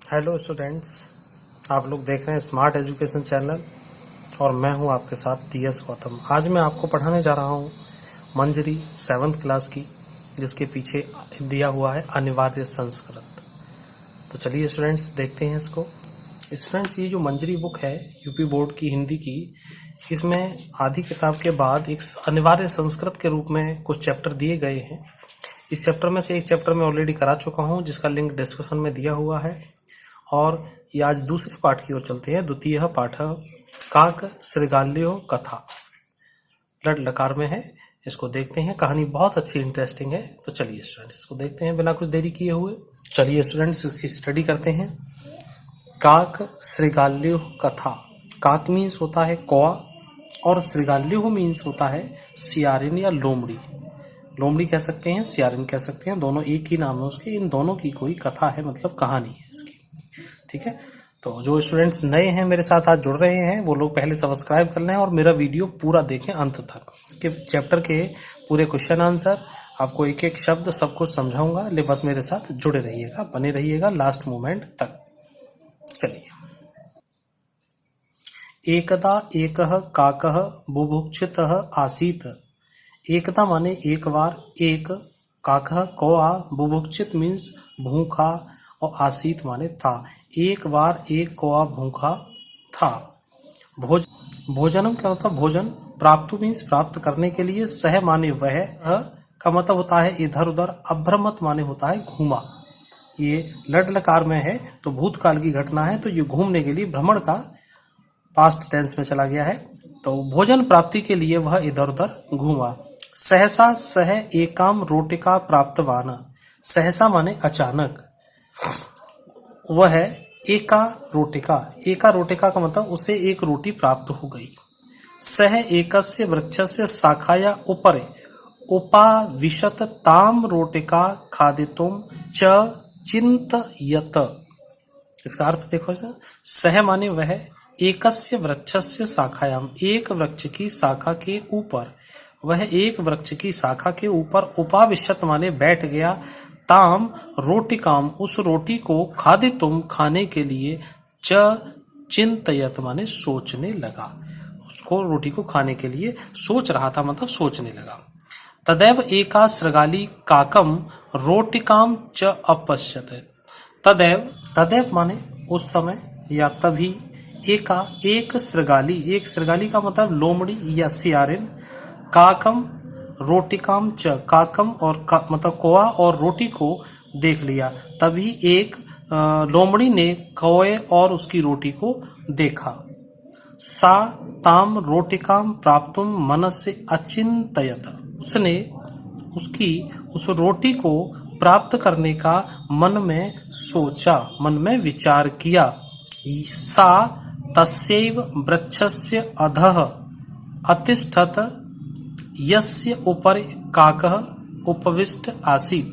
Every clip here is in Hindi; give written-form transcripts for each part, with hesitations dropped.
हेलो स्टूडेंट्स, आप लोग देख रहे हैं स्मार्ट एजुकेशन चैनल और मैं हूं आपके साथ टीएस गौतम। आज मैं आपको पढ़ाने जा रहा हूं मंजरी 7th क्लास की, जिसके पीछे दिया हुआ है अनिवार्य संस्कृत। तो चलिए स्टूडेंट्स देखते हैं इसको। स्टूडेंट्स, ये जो मंजरी बुक है यूपी बोर्ड की हिंदी की, इसमें आधी किताब के बाद एक अनिवार्य संस्कृत के रूप में कुछ चैप्टर दिए गए हैं। इस चैप्टर में से एक चैप्टर मैं ऑलरेडी करा चुका हूं, जिसका लिंक डिस्क्रिप्शन में दिया हुआ है। और ये आज दूसरे पाठ की ओर चलते हैं। द्वितीय पाठ काक श्रृगाल्यो कथा, लट लकार में है। इसको देखते हैं। कहानी बहुत अच्छी इंटरेस्टिंग है। तो चलिए स्टूडेंट्स इसको देखते हैं बिना कुछ देरी किए हुए। चलिए स्टूडेंट्स इसकी स्टडी करते हैं। काक श्रृगाल्यो कथा। काक मीन्स होता है कौआ और श्रृगाल्यो मीन्स होता है सियारिन या लोमड़ी। लोमड़ी कह सकते हैं, सियारिन कह सकते हैं, दोनों एक ही नाम है उसके। इन दोनों की कोई कथा है, मतलब कहानी है इसकी। ठीक है, तो जो स्टूडेंट्स नए हैं मेरे साथ आज जुड़ रहे हैं, वो लोग पहले सब्सक्राइब कर लें और मेरा वीडियो पूरा देखें अंत तक। के चैप्टर के पूरे क्वेश्चन आंसर, आपको एक एक शब्द सब कुछ समझाऊंगा। ले बस मेरे साथ जुड़े रहिएगा, बने रहिएगा लास्ट मोमेंट तक। चलिए। एकदा एकः काकः बुभुक्षितः आसीत्। एकदा माने एक बार, एक काकः कौआ, बुभुक्षित मीन्स भूखा और आसीत माने था। एक बार एक कौआ भूखा था। भोजनम क्या होता है? भोजन। प्राप्तु मीन्स प्राप्त करने के लिए। सह माने वह का मतलब होता है इधर उधर। अभ्रमत माने होता है घूमा। ये लट लकार में है तो भूतकाल की घटना है, तो ये घूमने के लिए भ्रमण का पास्ट टेंस में चला गया है। तो भोजन प्राप्ति के लिए वह इधर उधर घूमा। सहसा सह एकाम रोटिका प्राप्तवान। सहसा माने अचानक, वह है एका रोटिका। एका रोटिका का मतलब उसे एक रोटी प्राप्त हो गई। सह एकस्य वृक्षस्य शाखाया उपरे उपाविशत ताम रोटिका खादितुम च चिंतयत। इसका अर्थ देखो। सह माने वह, एकस्य वृक्षस्य शाखायाम, एक वृक्ष की शाखा के ऊपर, वह एक वृक्ष की शाखा के ऊपर उपाविशत माने बैठ गया। ताम रोटिकाम, उस रोटी को, खादितुम खाने के लिए, च चिंतयत माने सोचने लगा। उसको रोटी को खाने के लिए सोच रहा था, मतलब सोचने लगा। तदैव एका श्रृगाली काकम रोटिकाम च अपश्यत। तदैव, तदैव माने उस समय या तभी, एका एक श्रृगाली, एक श्रृगाली का मतलब लोमड़ी या सियारिन, काकम रोटिकाम च, काकम और मतलब कौआ और रोटी को देख लिया। तभी एक लोमड़ी ने कौए और उसकी रोटी को देखा। सा ताम रोटिकाम प्राप्तुम मनस्य अचिंतयत। उसने उस रोटी को प्राप्त करने का मन में सोचा, मन में विचार किया। सा तस्यैव वृक्षस्य अधः अतिष्ठत यस्य उपरि काकः उपविष्ट आसीत्।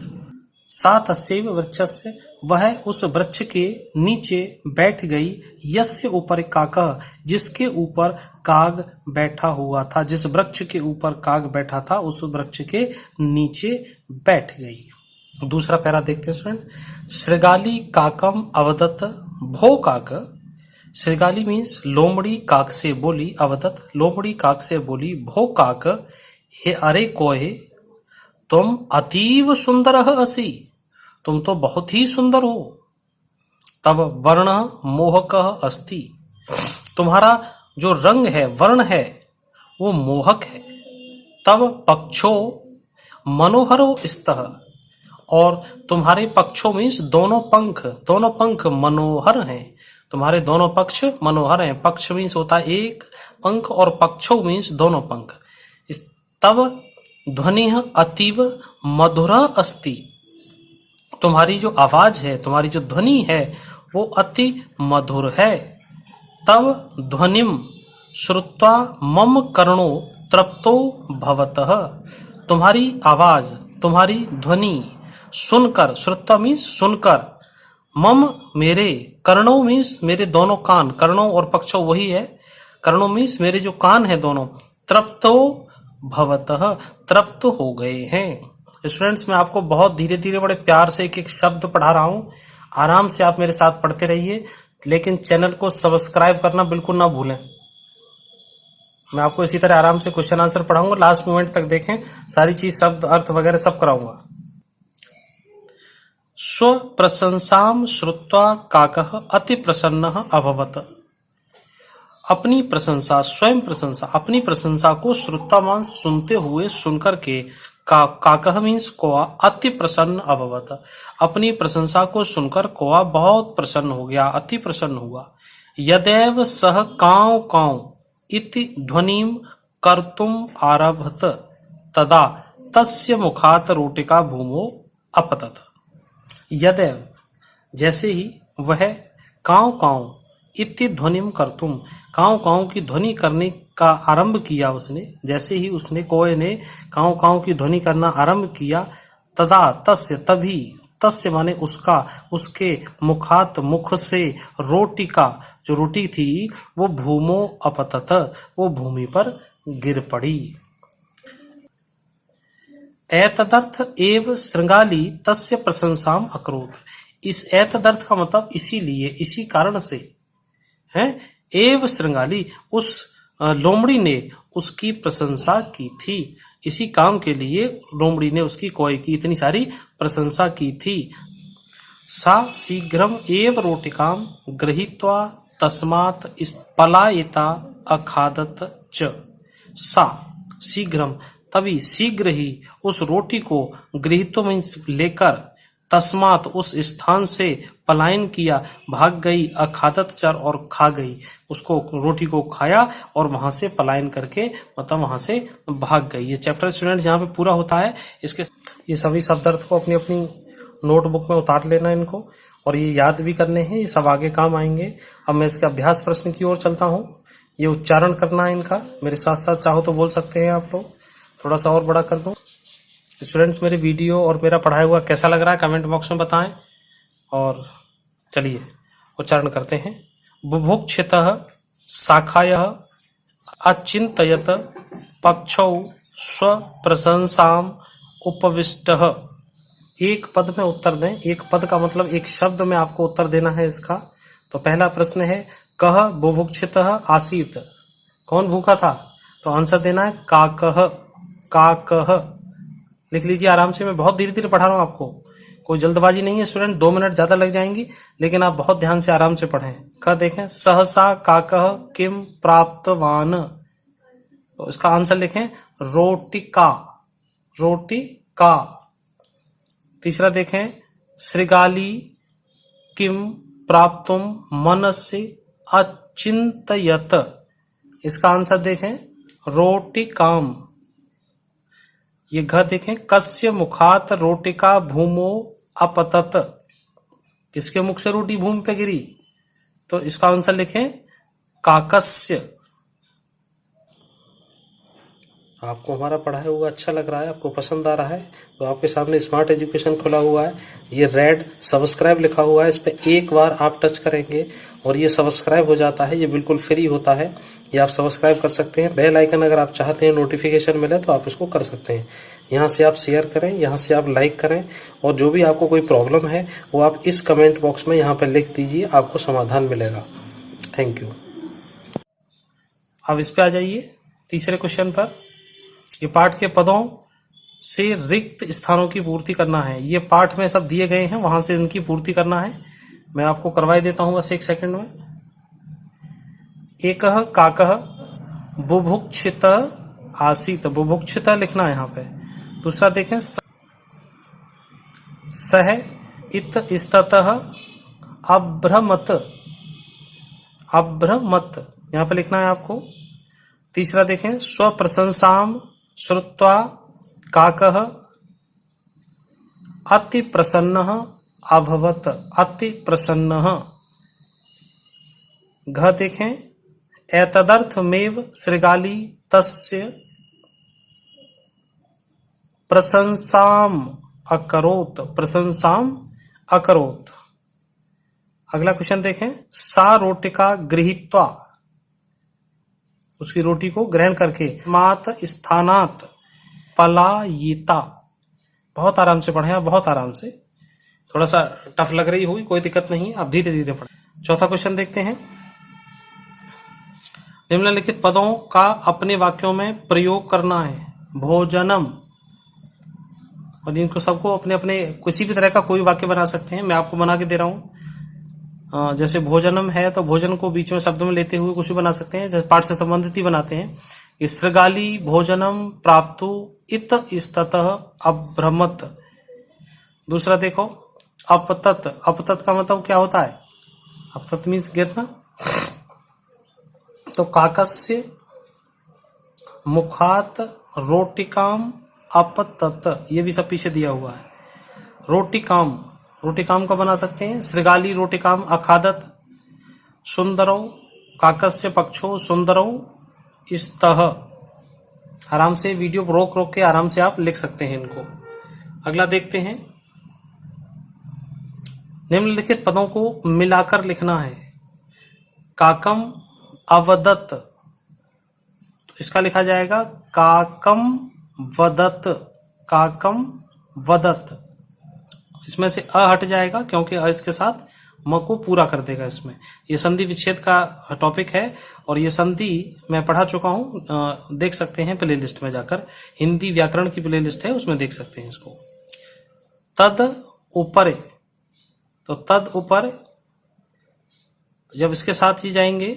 सा तस्यैव वृक्षस्य, वह उस वृक्ष के नीचे बैठ गई। यस्य ऊपर काकः, जिसके ऊपर काग बैठा हुआ था। जिस वृक्ष के ऊपर काग बैठा था उस वृक्ष के नीचे बैठ गई। दूसरा पैरा देखते हैं स्टूडेंट। श्रृगाली काकम अवदत भो काक। श्रृगाली मीन्स लोमड़ी काक से बोली, अवदत लोमड़ी काक से बोली, भो काक, हे अरे कोए, तुम अतीव सुंदर असी, तुम तो बहुत ही सुंदर हो। तब वर्ण मोहक अस्ति, तुम्हारा जो रंग है, वर्ण है, वो मोहक है। तब पक्षो मनोहरो स्तः, और तुम्हारे पक्षों मीन्स दोनों पंख मनोहर हैं। तुम्हारे दोनों पक्ष मनोहर हैं। पक्ष मीन्स होता है एक पंख और पक्षों मीन्स दोनों पंख। तब ध्वनि अतीव मधुर अस्ति, तुम्हारी जो आवाज है, तुम्हारी जो ध्वनि है वो अति मधुर है। तब ध्वनिम श्रुत्वा मम कर्णो तृप्तो भवतः, तुम्हारी आवाज, तुम्हारी ध्वनि सुनकर, श्रुत्वा मीन्स सुनकर, मम मेरे, कर्णों मीन्स मेरे दोनों कान, कर्णों और पक्षों वही है, कर्णों मीन्स मेरे जो कान है दोनों, तृप्तो भवतः, तृप्त हो गए हैं। स्टूडेंट्स, मैं आपको बहुत धीरे धीरे बड़े प्यार से एक एक शब्द पढ़ा रहा हूं। आराम से आप मेरे साथ पढ़ते रहिए, लेकिन चैनल को सब्सक्राइब करना बिल्कुल ना भूलें। मैं आपको इसी तरह आराम से क्वेश्चन आंसर पढ़ाऊंगा, लास्ट मोमेंट तक देखें, सारी चीज शब्द अर्थ वगैरह सब कराऊंगा। स्व प्रशंसाम श्रुत्वा काकः अति प्रसन्नः अभवत्। अपनी प्रशंसा, स्वयं प्रशंसा, अपनी प्रशंसा को श्रुत्वामान सुनते हुए सुनकर के काकः मीन्स कौआ अति प्रसन्न अभवत्। अपनी प्रशंसा को सुनकर कौआ बहुत प्रसन्न हो गया, अति प्रसन्न हुआ। यदेव सह काव काव इति ध्वनिम कर्तुम आरभत तदा तस्य मुखात रोटिका भूमो अपतत। यदेव जैसे ही वह काव काव इति ध्वनिम कर्तुम, काव काव की ध्वनि करने का आरंभ किया उसने, जैसे ही उसने कौए ने काव काव की ध्वनि करना आरंभ किया, तदा तस्य तभी, तस्य माने उसका, उसके मुखात मुख से रोटिका जो रोटी थी वो भूमो अपतत, वो भूमि पर गिर पड़ी। एतदर्थ एव श्रृंगाली तस्य प्रशंसाम अकरोत्। इस एतदर्थ का मतलब इसीलिए, इसी कारण से है। एव श्रृंगाली उस लोमड़ी ने उसकी प्रशंसा की थी, इसी काम के लिए लोमड़ी ने उसकी कौए की इतनी सारी प्रशंसा की थी। सा शीघ्रम एव रोटिकाम गृहीत्वा तस्मात् पलायिता अखादत च। सा शीघ्रम तभी, शीघ्र ही उस रोटी को गृहीत्व में लेकर, तस्मात उस स्थान से पलायन किया, भाग गई, अखादत चर और खा गई, उसको रोटी को खाया और वहां से पलायन करके मतलब वहां से भाग गई। ये चैप्टर स्टूडेंट यहाँ पे पूरा होता है। इसके ये सभी शब्द अर्थ को अपनी अपनी नोटबुक में उतार लेना इनको, और ये याद भी करने हैं, ये सब आगे काम आएंगे। अब मैं इसके अभ्यास प्रश्न की ओर चलता हूँ। ये उच्चारण करना है इनका, मेरे साथ साथ चाहो तो बोल सकते हैं आप लोग। थोड़ा सा और बड़ा कर दूं। स्टूडेंट्स मेरे वीडियो और मेरा पढ़ाया हुआ कैसा लग रहा है कमेंट बॉक्स में बताएं। और चलिए उच्चारण करते हैं। बुभुक्षितः शाखायः अचिन्तयत पक्षौ स्वप्रशंसाम उपविष्टः। एक पद में उत्तर दें। एक पद का मतलब एक शब्द में आपको उत्तर देना है इसका। तो पहला प्रश्न है कः बुभुक्षितः आसीत, कौन भूखा था? तो आंसर देना है काकः। काकः लिख लीजिए आराम से। मैं बहुत धीरे धीरे पढ़ा रहा हूं आपको, कोई जल्दबाजी नहीं है स्टूडेंट, 2 मिनट ज्यादा लग जाएंगी, लेकिन आप बहुत ध्यान से आराम से पढ़ें। क देखें सहसा काकः किम प्राप्तवान, तो इसका आंसर लिखें रोटिका। रोटिका। तीसरा देखें श्रृगाली किम प्राप्तुम मनसि अचिंतयत, इसका आंसर देखें रोटिकाम। ये घ देखें कस्य मुखात रोटिका भूमो अपतत, किसके मुख से रोटी भूमि पे गिरी? तो इसका आंसर लिखें काकस्य। आपको हमारा पढ़ाया हुआ अच्छा लग रहा है, आपको पसंद आ रहा है, तो आपके सामने स्मार्ट एजुकेशन खुला हुआ है। ये रेड सब्सक्राइब लिखा हुआ है, इस पे एक बार आप टच करेंगे और ये सब्सक्राइब हो जाता है। ये बिल्कुल फ्री होता है, ये आप सब्सक्राइब कर सकते हैं। बेल आइकन अगर आप चाहते हैं नोटिफिकेशन मिले तो आप इसको कर सकते हैं। यहाँ से आप शेयर करें, यहाँ से आप लाइक करें, और जो भी आपको कोई प्रॉब्लम है वो आप इस कमेंट बॉक्स में यहाँ पे लिख दीजिए, आपको समाधान मिलेगा। Thank you. अब इस पे आ जाइए तीसरे क्वेश्चन पर। ये पाठ के पदों से रिक्त स्थानों की पूर्ति करना है। ये पाठ में सब दिए गए हैं, वहां से इनकी पूर्ति करना है। मैं आपको करवाई देता हूं बस 1 सेकंड में। एकः काकः बुभुक्षित आसीत, बुभुक्षित लिखना है यहाँ पे। दूसरा देखें सह इत स्ततः अभ्रमत, अभ्रमत यहाँ पे लिखना है आपको। तीसरा देखें स्वप्रशंसाम श्रुत्वा काकः अति प्रसन्नः अभवत्, अति प्रसन्नः। घ देखें एतदर्थमेव श्रृगाली तस्य प्रशंसाम अकरोत्, प्रशंसाम अकरोत्। अगला क्वेश्चन देखें सा रोटिका गृहीत्वा, उसकी रोटी को ग्रहण करके, मात स्थानात पलायिता। बहुत आराम से पढ़े, बहुत आराम से। थोड़ा सा टफ लग रही होगी, कोई दिक्कत नहीं, आप धीरे धीरे पढ़ें। चौथा क्वेश्चन देखते हैं। निम्नलिखित पदों का अपने वाक्यों में प्रयोग करना है। भोजनम, और इनको सबको अपने अपने किसी भी तरह का कोई वाक्य बना सकते हैं, मैं आपको बना के दे रहा हूं। जैसे भोजनम है तो भोजन को बीच में शब्द में लेते हुए कुछ भी बना सकते हैं, जैसे पाठ से संबंधित ही बनाते हैं। सृगाली भोजनम प्राप्तु इत इस्ततः अभ्रमत। दूसरा देखो, अपतत, अपतत का मतलब क्या होता है? अपतत मीन्स गिरना। तो काकस्य मुखात रोटिकाम अपतत, ये भी सब पीछे दिया हुआ है। रोटिकाम, रोटिकाम का बना सकते हैं। सृगाली रोटिकाम अखादत। सुंदरौ काकस्य पक्षो सुंदरौ इस्तः। आराम से वीडियो रोक रोक के आराम से आप लिख सकते हैं इनको। अगला देखते हैं। निम्नलिखित पदों को मिलाकर लिखना है। काकम अवदत, तो इसका लिखा जाएगा काकम वदत, काकम वदत। इसमें से अ हट जाएगा क्योंकि अ इसके साथ म को पूरा कर देगा इसमें। ये संधि विच्छेद का टॉपिक है और ये संधि मैं पढ़ा चुका हूं, देख सकते हैं प्लेलिस्ट में जाकर। हिंदी व्याकरण की प्लेलिस्ट है, उसमें देख सकते हैं इसको। तद ऊपर, तो तद ऊपर जब इसके साथ ही जाएंगे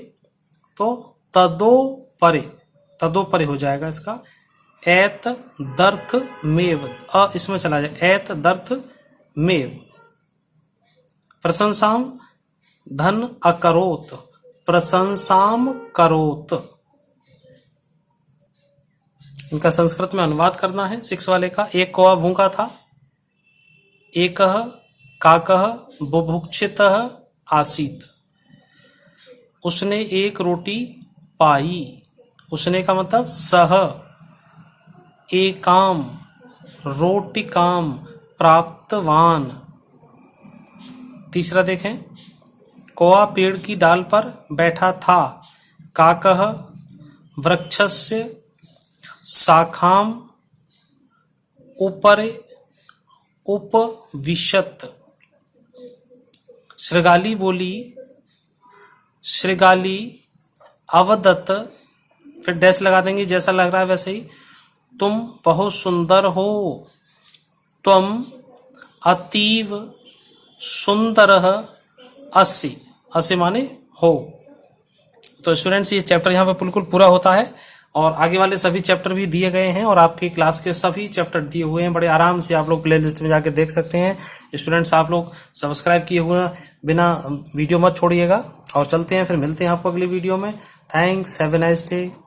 तो तदो परे, तदो परे हो जाएगा इसका। एत दर्थ मेव, अ इसमें चला जाए, एत दर्थ मेव। प्रशंसाम धन अकरोत, प्रशंसाम करोत। इनका संस्कृत में अनुवाद करना है। 6 वाले का। एक कौवा भूखा था। एकः काकः बुभुक्षितः आसीत। उसने एक रोटी पाई। उसने का मतलब सह एकाम रोटिकाम प्राप्तवान। तीसरा देखें। कौवा पेड़ की डाल पर बैठा था। काकः वृक्षस्य शाखाम ऊपर उपविशत। सृगाली बोली, सृगाली अवदत, फिर डैश लगा देंगे जैसा लग रहा है वैसे ही। तुम बहुत सुंदर हो। त्वम अतीव सुंदरः अस्सि, अस्सि माने हो। तो स्टूडेंट्स ये चैप्टर यहाँ पे बिल्कुल पूरा होता है और आगे वाले सभी चैप्टर भी दिए गए हैं और आपकी क्लास के सभी चैप्टर दिए हुए हैं। बड़े आराम से आप लोग प्लेलिस्ट में जाके देख सकते हैं। स्टूडेंट्स आप लोग सब्सक्राइब किए हुए बिना वीडियो मत छोड़िएगा और चलते हैं, फिर मिलते हैं आपको अगली वीडियो में। Thanks, have a nice day.